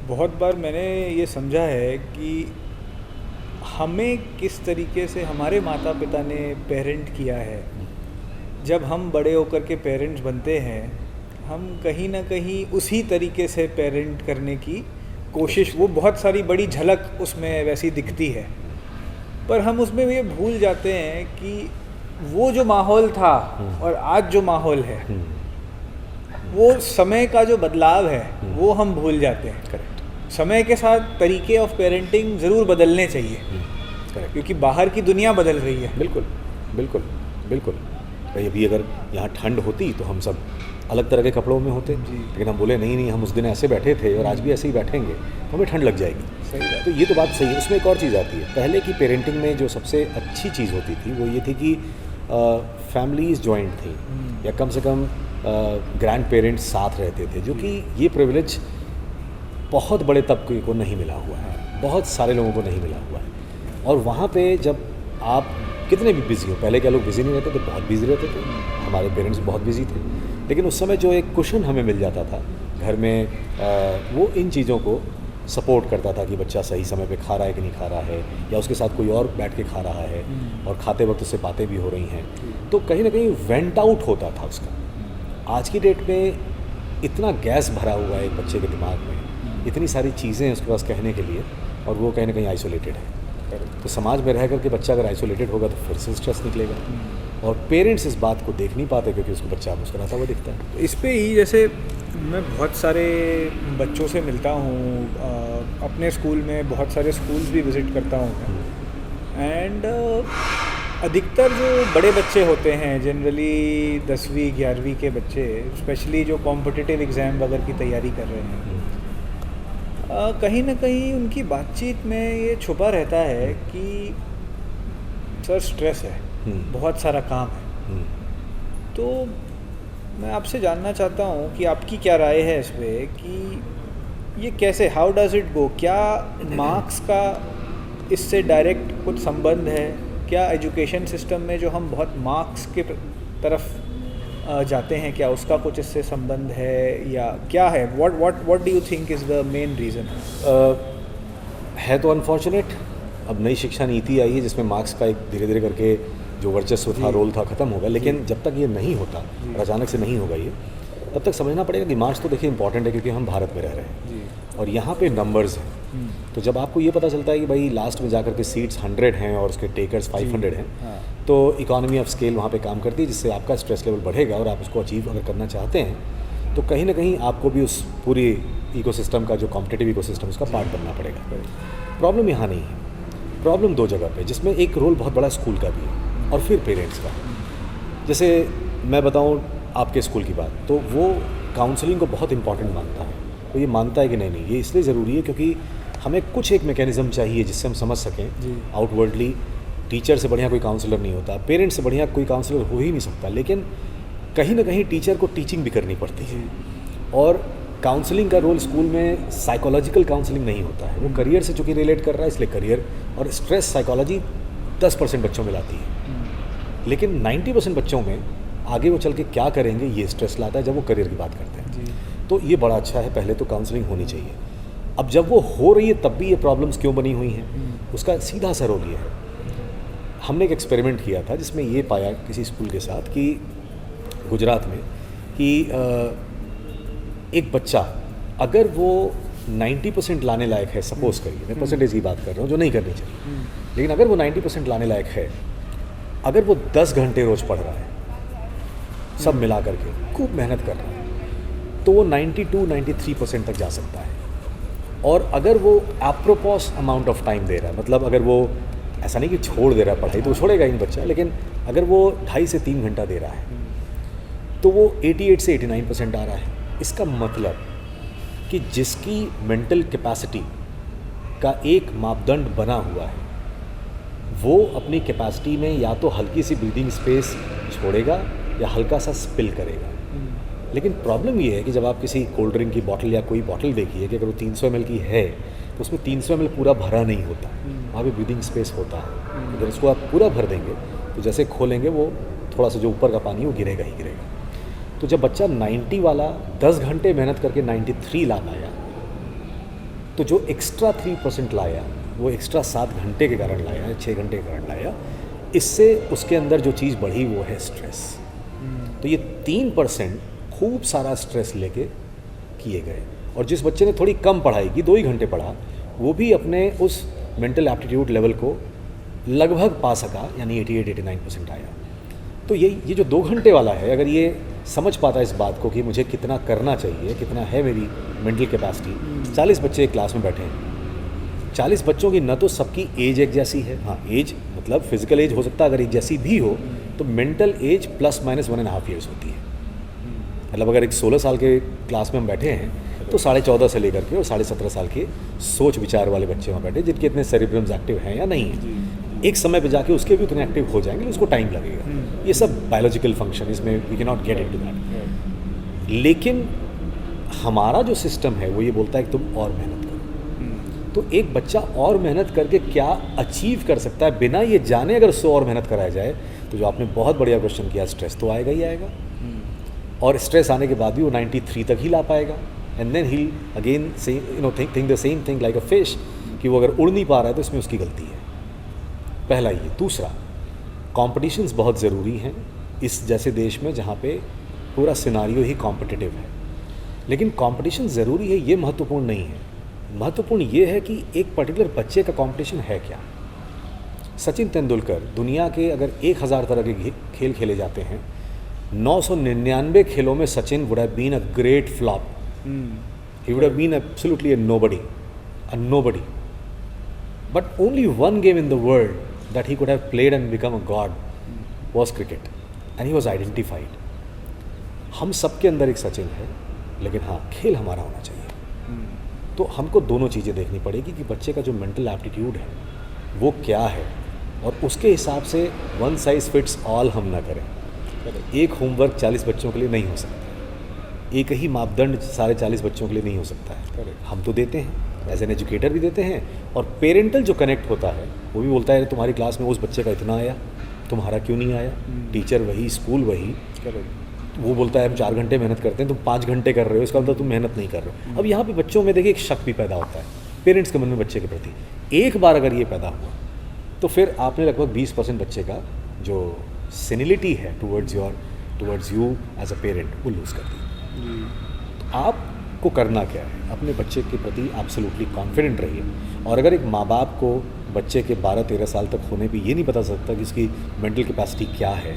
बहुत बार मैंने ये समझा है कि हमें किस तरीके से हमारे माता पिता ने पेरेंट किया है, जब हम बड़े होकर के पेरेंट्स बनते हैं हम कहीं ना कहीं उसी तरीके से पेरेंट करने की कोशिश, वो बहुत सारी बड़ी झलक उसमें वैसी दिखती है, पर हम उसमें ये भूल जाते हैं कि वो जो माहौल था और आज जो माहौल है, वो समय का जो बदलाव है वो हम भूल जाते हैं। करेक्ट। समय के साथ तरीके ऑफ पेरेंटिंग ज़रूर बदलने चाहिए, करेक्ट। क्योंकि बाहर की दुनिया बदल रही है। बिल्कुल बिल्कुल बिल्कुल। भाई अभी अगर यहाँ ठंड होती तो हम सब अलग तरह के कपड़ों में होते, लेकिन हम बोले नहीं हम उस दिन ऐसे बैठे थे और आज भी ऐसे ही बैठेंगे तो हमें ठंड लग जाएगी। सही बात। तो ये तो बात सही है। उसमें एक और चीज़ आती है, पहले की पेरेंटिंग में जो सबसे अच्छी चीज़ होती थी वो ये थी कि फैमिलीज जॉइंट थी, या कम से कम ग्रैंड पेरेंट्स साथ रहते थे, जो कि ये प्रिविलेज बहुत बड़े तबके को नहीं मिला हुआ है, बहुत सारे लोगों को नहीं मिला हुआ है। और वहाँ पे जब आप कितने भी बिज़ी हो, पहले क्या लोग बिज़ी नहीं रहते थे, बहुत बिज़ी रहते थे, हमारे पेरेंट्स बहुत बिज़ी थे, लेकिन उस समय जो एक कुशन हमें मिल जाता था घर में, वो इन चीज़ों को सपोर्ट करता था कि बच्चा सही समय पे खा रहा है कि नहीं खा रहा है, या उसके साथ कोई और बैठ के खा रहा है और खाते वक्त उससे बातें भी हो रही हैं, तो कहीं ना कहीं वेंट आउट होता था उसका। आज की डेट में इतना गैस भरा हुआ है एक बच्चे के दिमाग में, इतनी सारी चीज़ें हैं उसके पास कहने के लिए, और वो कहीं ना कहीं आइसोलेटेड है। तो समाज में रह करके बच्चा अगर आइसोलेटेड होगा तो फिर से स्ट्रेस निकलेगा, और पेरेंट्स इस बात को देख नहीं पाते क्योंकि उसको बच्चा मुस्कुराता हुआ दिखता है। तो इस पे ही जैसे मैं बहुत सारे बच्चों से मिलता हूँ, अपने स्कूल में बहुत सारे स्कूल्स भी विज़िट करता हूँ मैं, एंड अधिकतर जो बड़े बच्चे होते हैं, जनरली 10वीं 11वीं के बच्चे, स्पेशली जो कॉम्पिटिटिव एग्ज़ाम वगैरह की तैयारी कर रहे हैं, कहीं ना कहीं उनकी बातचीत में ये छुपा रहता है कि सर स्ट्रेस है, बहुत सारा काम है। तो मैं आपसे जानना चाहता हूँ कि आपकी क्या राय है इस पर कि ये कैसे, हाउ डज़ इट गो, क्या मार्क्स का इससे डायरेक्ट कुछ संबंध है? क्या एजुकेशन सिस्टम में जो हम बहुत मार्क्स के तरफ जाते हैं, क्या उसका कुछ इससे संबंध है या क्या है? What do you think is the main reason? है तो अनफॉर्चुनेट, अब नई शिक्षा नीति आई है जिसमें मार्क्स का एक धीरे धीरे करके जो वर्चस्व था, रोल था, ख़त्म होगा, लेकिन जब तक ये नहीं होता और अचानक से नहीं होगा ये, तब तक समझना पड़ेगा कि मार्क्स तो देखिए इंपॉर्टेंट है क्योंकि हम भारत में रह रहे हैं और यहाँ पे नंबर्स हैं। तो जब आपको ये पता चलता है कि भाई लास्ट में जाकर के सीट्स 100 हैं और उसके टेकर्स 500 हैं, तो इकोनॉमी ऑफ स्केल वहाँ पे काम करती है, जिससे आपका स्ट्रेस लेवल बढ़ेगा और आप उसको अचीव अगर करना चाहते हैं तो कहीं ना कहीं आपको भी उस पूरी इकोसिस्टम का, जो कॉम्पिटिटिव इकोसिस्टम, उसका पार्ट बनना पड़ेगा। प्रॉब्लम यहाँ नहीं है, प्रॉब्लम दो जगह पे, जिसमें एक रोल बहुत बड़ा स्कूल का भी है और फिर पेरेंट्स का। जैसे मैं बताऊँ आपके स्कूल की बात, तो वो काउंसलिंग को बहुत इंपॉर्टेंट मानता है। तो ये मानता है कि नहीं ये इसलिए ज़रूरी है क्योंकि हमें कुछ एक मैकेनिज़्म चाहिए जिससे हम समझ सकें आउटवर्डली। टीचर से बढ़िया कोई काउंसलर नहीं होता, पेरेंट्स से बढ़िया कोई काउंसलर हो ही नहीं सकता, लेकिन कहीं ना कहीं टीचर को टीचिंग भी करनी पड़ती है। और काउंसलिंग का रोल स्कूल में साइकोलॉजिकल काउंसलिंग नहीं होता है, वो करियर से चूँकि रिलेट कर रहा है इसलिए करियर और स्ट्रेस साइकोलॉजी 10% बच्चों में लाती है, लेकिन 90% बच्चों में आगे वो चल के क्या करेंगे ये स्ट्रेस लाता है जब वो करियर की बात करते हैं। तो ये बड़ा अच्छा है, पहले तो काउंसलिंग होनी चाहिए। अब जब वो हो रही है तब भी ये प्रॉब्लम्स क्यों बनी हुई हैं, उसका सीधा सा रोल ये है। हमने एक एक्सपेरिमेंट किया था जिसमें ये पाया किसी स्कूल के साथ कि गुजरात में कि एक बच्चा अगर वो 90% लाने लायक है, सपोज करिए, मैं परसेंटेज की बात कर रहा हूँ जो नहीं करनी चाहिए, लेकिन अगर वो 90% लाने लायक है, अगर वो 10 घंटे रोज़ पढ़ रहा है, सब मिला करके खूब मेहनत कर रहा है, तो वो 92-93% तक जा सकता है। और अगर वो एप्रोपोस अमाउंट ऑफ टाइम दे रहा है, मतलब अगर वो ऐसा नहीं कि छोड़ दे रहा है पढ़ाई, तो वो छोड़ेगा ही नहीं बच्चा, लेकिन अगर वो 2.5 से 3 घंटा दे रहा है तो वो 88 से 89% आ रहा है। इसका मतलब कि जिसकी मेंटल कैपेसिटी का एक मापदंड बना हुआ है, वो अपनी कैपेसिटी में या तो हल्की सी ब्रीदिंग स्पेस छोड़ेगा या हल्का सा स्पिल करेगा। लेकिन प्रॉब्लम ये है कि जब आप किसी कोल्ड ड्रिंक की बॉटल या कोई बॉटल देखिए कि अगर वो 300 ml की है तो उसमें 300 ml पूरा भरा नहीं होता, वहाँ पे ब्रीदिंग स्पेस होता है। अगर उसको आप पूरा भर देंगे तो जैसे खोलेंगे वो थोड़ा सा जो ऊपर का पानी वो गिरेगा ही गिरेगा। तो जब बच्चा 90 वाला 10 घंटे मेहनत करके 93 ला पाया, तो जो एक्स्ट्रा 3% लाया वो एक्स्ट्रा 7 घंटे के कारण लाया, 6 घंटे के कारण लाया, इससे उसके अंदर जो चीज़ बढ़ी वो है स्ट्रेस। तो ये 3% खूब सारा स्ट्रेस लेके किए गए। और जिस बच्चे ने थोड़ी कम पढ़ाई की, 2 ही घंटे पढ़ा, वो भी अपने उस मेंटल एप्टीट्यूड लेवल को लगभग पा सका, यानी 88-89% आया। तो ये जो 2 घंटे वाला है, अगर ये समझ पाता है इस बात को कि मुझे कितना करना चाहिए, कितना है मेरी मेंटल कैपेसिटी। 40 बच्चे एक क्लास में बैठे हैं, 40 बच्चों की न तो सबकी एज एक जैसी है, हाँ एज मतलब फिजिकल एज हो सकता है अगर एक जैसी भी हो, तो मेंटल एज ±1.5 ईयर्स होती है। मतलब अगर एक 16 साल के क्लास में हम बैठे हैं तो 14.5 से लेकर के और 17.5 साल के सोच विचार वाले बच्चे वहाँ बैठे, जिनके इतने सेरिब्रम्स एक्टिव हैं या नहीं हैं, एक समय पे जाके उसके भी उतने एक्टिव हो जाएंगे, उसको टाइम लगेगा। ये सब बायोलॉजिकल फंक्शन, इसमें we can not get into that. लेकिन हमारा जो सिस्टम है वो ये बोलता है कि तुम और मेहनत करो। तो एक बच्चा और मेहनत करके क्या अचीव कर सकता है बिना ये जाने, अगर 100 और मेहनत कराया जाए, तो जो आपने बहुत बढ़िया क्वेश्चन किया, स्ट्रेस तो आएगा ही आएगा। और स्ट्रेस आने के बाद भी वो 93 तक ही ला पाएगा। And then he again think the same thing like a fish, कि वो अगर उड़ नहीं पा रहा है तो इसमें उसकी गलती है। पहला ये। दूसरा, कॉम्पिटिशन्स बहुत ज़रूरी हैं इस जैसे देश में जहाँ पे पूरा सिनारियो ही कॉम्पिटिटिव है। लेकिन कंपटीशन ज़रूरी है ये महत्वपूर्ण नहीं है। महत्वपूर्ण ये है कि एक पर्टिकुलर बच्चे का कंपटीशन है क्या। सचिन तेंदुलकर, दुनिया के अगर 1000 तरह के खेल खेले जाते हैं, 999 खेलों में Sachin would have been a great flop. He would have been absolutely a nobody. But only one game in the world that he could have played and become a god was cricket, and he was identified. हम सबके अंदर एक सचिन है, लेकिन हाँ, खेल हमारा होना चाहिए। तो हमको दोनों चीज़ें देखनी पड़ेगी कि बच्चे का जो मेंटल एप्टीट्यूड है वो क्या है, और उसके हिसाब से वन साइज़ फिट्स ऑल हम ना करें। एक होमवर्क 40 बच्चों के लिए नहीं हो सकता, एक ही मापदंड सारे 40 बच्चों के लिए नहीं हो सकता है। हम तो देते हैं, एज एन एजुकेटर भी देते हैं, और पेरेंटल जो कनेक्ट होता है वो भी बोलता है तुम्हारी क्लास में उस बच्चे का इतना आया, तुम्हारा क्यों नहीं आया। टीचर वही, स्कूल वही, वो बोलता है हम 4 घंटे मेहनत करते हैं, तुम 5 घंटे कर रहे हो, इसका मतलब तुम मेहनत नहीं कर रहे हो। अब यहाँ पे बच्चों में देखिए एक शक भी पैदा होता है पेरेंट्स के मन में बच्चे के प्रति। एक बार अगर ये पैदा हुआ तो फिर आपने लगभग 20% बच्चे का जो सेनिलिटी है towards you as a parent वो लूज़ कर दी। तो आपको करना क्या है, अपने बच्चे के प्रति एब्सोल्युटली कॉन्फिडेंट रहिए। और अगर एक माँ बाप को बच्चे के 12-13 साल तक होने पे ये नहीं पता सकता कि इसकी मेंटल कैपेसिटी क्या है,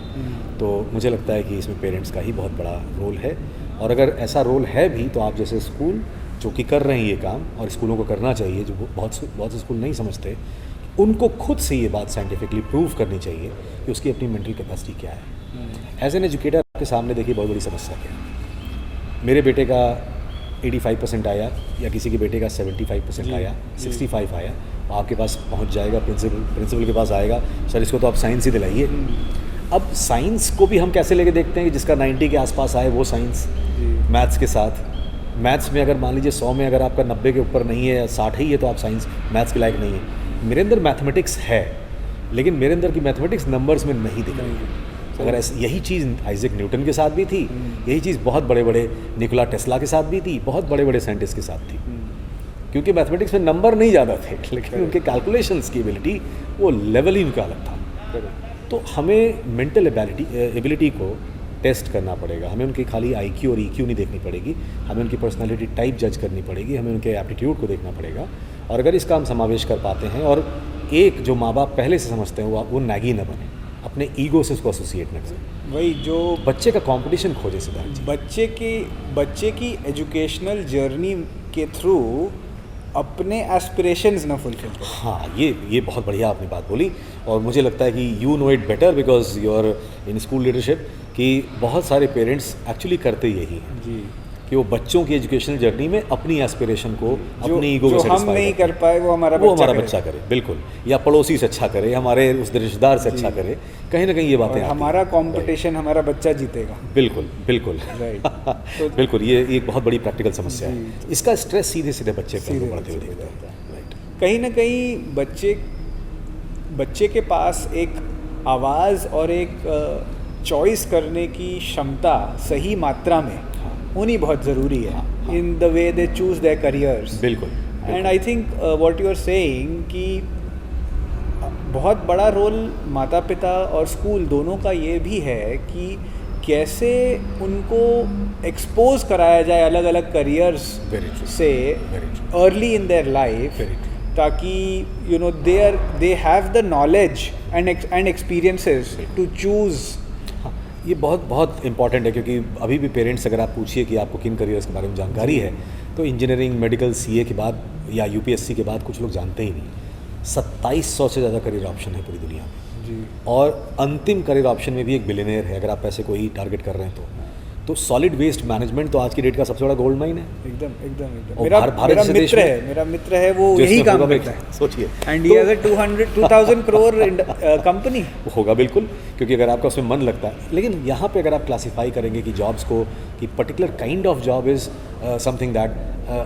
तो मुझे लगता है कि इसमें पेरेंट्स का ही बहुत बड़ा रोल है। और अगर ऐसा रोल है भी तो आप जैसे स्कूल जो कि कर रहे हैं ये काम, और स्कूलों को करना चाहिए, जो बहुत से स्कूल नहीं समझते, उनको खुद से ये बात साइंटिफिकली प्रूव करनी चाहिए कि उसकी अपनी मेंटल कैपेसिटी क्या है। एज एन एजुकेटर आपके सामने देखिए बहुत बड़ी समस्या क्या है। मेरे बेटे का 85% आया, या किसी के बेटे का 75% आया, 65 आया, आपके पास पहुंच जाएगा, प्रिंसिपल के पास आएगा, सर इसको तो आप साइंस ही दिलाइए। अब साइंस को भी हम कैसे लेके देखते हैं कि जिसका 90 के आसपास आए वो साइंस, मैथ्स के साथ। मैथ्स में अगर मान लीजिए 100 में अगर आपका 90 के ऊपर नहीं है, 60 ही है, तो आप साइंस मैथ्स के लायक नहीं है। मेरे अंदर मैथमेटिक्स है, लेकिन मेरे अंदर की मैथमेटिक्स नंबर्स में नहीं दिख रही है। अगर यही चीज़ आइजैक न्यूटन के साथ भी थी, यही चीज़ बहुत बड़े बड़े निकोला टेस्ला के साथ भी थी, बहुत बड़े बड़े साइंटिस्ट के साथ थी, क्योंकि मैथमेटिक्स में नंबर नहीं ज़्यादा थे, लेकिन उनके कैलकुलेशंस की एबिलिटी वो लेवल ही उनका अलग था। तो हमें मेंटल एबिलिटी को टेस्ट करना पड़ेगा। हमें उनकी खाली IQ और EQ नहीं देखनी पड़ेगी, हमें उनकी पर्सनालिटी टाइप जज करनी पड़ेगी, हमें उनके एप्टीट्यूड को देखना पड़ेगा। और अगर इसका हम समावेश कर पाते हैं, और एक जो माँ बाप पहले से समझते हैं वो नैगी न बने, अपने ईगो से उसको एसोसिएट न करें। वही जो बच्चे का कंपटीशन खोजे सिद्धार्थ जी, बच्चे की एजुकेशनल जर्नी के थ्रू अपने एस्पिरेशंस ना फुलफिल करें। हाँ, ये बहुत बढ़िया आपने बात बोली, और मुझे लगता है कि you know it better because you are in school leadership, कि बहुत सारे पेरेंट्स एक्चुअली करते यही हैं जी, कि वो बच्चों की एजुकेशनल जर्नी में अपनी एस्पिरेशन को, अपनी ईगो को हम नहीं कर पाए वो हमारा बच्चा करे, बिल्कुल, या पड़ोसी से अच्छा करे, हमारे उस रिश्तेदार से अच्छा करे, कहीं ना कहीं ये बातें हमारा कंपटीशन, हमारा बच्चा जीतेगा। बिल्कुल बिल्कुल, ये एक बहुत बड़ी प्रैक्टिकल समस्या है। इसका स्ट्रेस सीधे सीधे बच्चे पर पड़ते हुए दिखता है। राइट, कहीं ना कहीं बच्चे के पास एक आवाज़ और एक चॉइस करने की क्षमता सही मात्रा में होनी बहुत ज़रूरी है in the way they choose their careers. बिल्कुल। And I think what you are saying कि बहुत बड़ा रोल माता पिता और स्कूल दोनों का ये भी है कि कैसे उनको एक्सपोज कराया जाए अलग अलग करियर्स से अर्ली इन देयर लाइफ, ताकि you know they have the knowledge and experiences to choose. ये बहुत बहुत इंपॉर्टेंट है, क्योंकि अभी भी पेरेंट्स अगर आप पूछिए कि आपको किन करियर्स के बारे में जानकारी है, तो इंजीनियरिंग, मेडिकल, सीए के बाद या यूपीएससी के बाद कुछ लोग जानते ही नहीं। 2700 से ज़्यादा करियर ऑप्शन है पूरी दुनिया में जी। और अंतिम करियर ऑप्शन में भी एक बिलियनियर है, अगर आप पैसे को ही टारगेट कर रहे हैं तो सॉलिड वेस्ट मैनेजमेंट तो आज की डेट का सबसे बड़ा गोल्ड माइन है। एकदम एकदम एकदम। और मेरा मित्र है वो यही काम करता है, सोचिए। And he has a 2000 crore company. होगा बिल्कुल, क्योंकि अगर आपका उसमें मन लगता है। लेकिन यहाँ पे अगर आप क्लासीफाई करेंगे कि जॉब्स को, कि particular kind of job is something that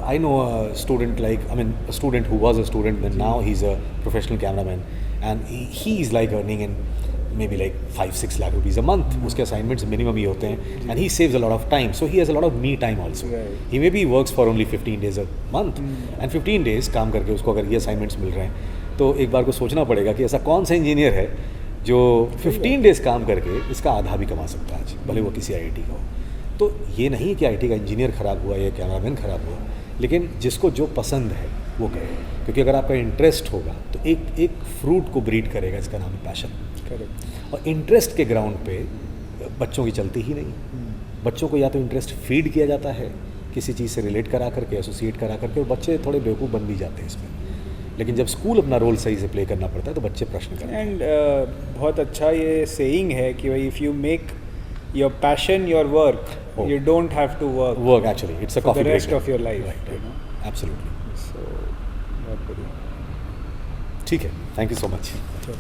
I know student like, I mean student who was a student then now he is a professional cameraman and he is like earning in maybe like 5-6 lakh rupees a month. उसके assignments minimum ही होते हैं, and he saves a lot of time, so he has a lot of me time also. He maybe works for only 15 days a month, and 15 days काम करके उसको अगर ये assignments मिल रहे हैं, तो एक बार को सोचना पड़ेगा कि ऐसा कौन सा इंजीनियर है जो 15 डेज काम करके इसका आधा भी कमा सकता है आज, भले वो किसी IIT का हो। तो ये नहीं कि IIT का इंजीनियर ख़राब हुआ या कैमरामैन ख़राब हुआ, लेकिन जिसको जो पसंद है वो करे, क्योंकि अगर आपका इंटरेस्ट होगा तो एक फ्रूट को ब्रीड करेगा, इसका नाम है पैशन। और इंटरेस्ट के ग्राउंड पे बच्चों की चलती ही नहीं। बच्चों को या तो इंटरेस्ट फीड किया जाता है किसी चीज़ से रिलेट करा करके, एसोसिएट करा करके, और बच्चे थोड़े बेवकूफ़ बन भी जाते हैं इसमें। लेकिन जब स्कूल अपना रोल सही से प्ले करना पड़ता है तो बच्चे प्रश्न करते हैं। एंड बहुत अच्छा ये सेइंग है कि भाई if you make your passion your work, you don't have to work actually, it's a coffee rest of your life. Absolutely. So बहुत बढ़िया, ठीक है, थैंक यू सो मच।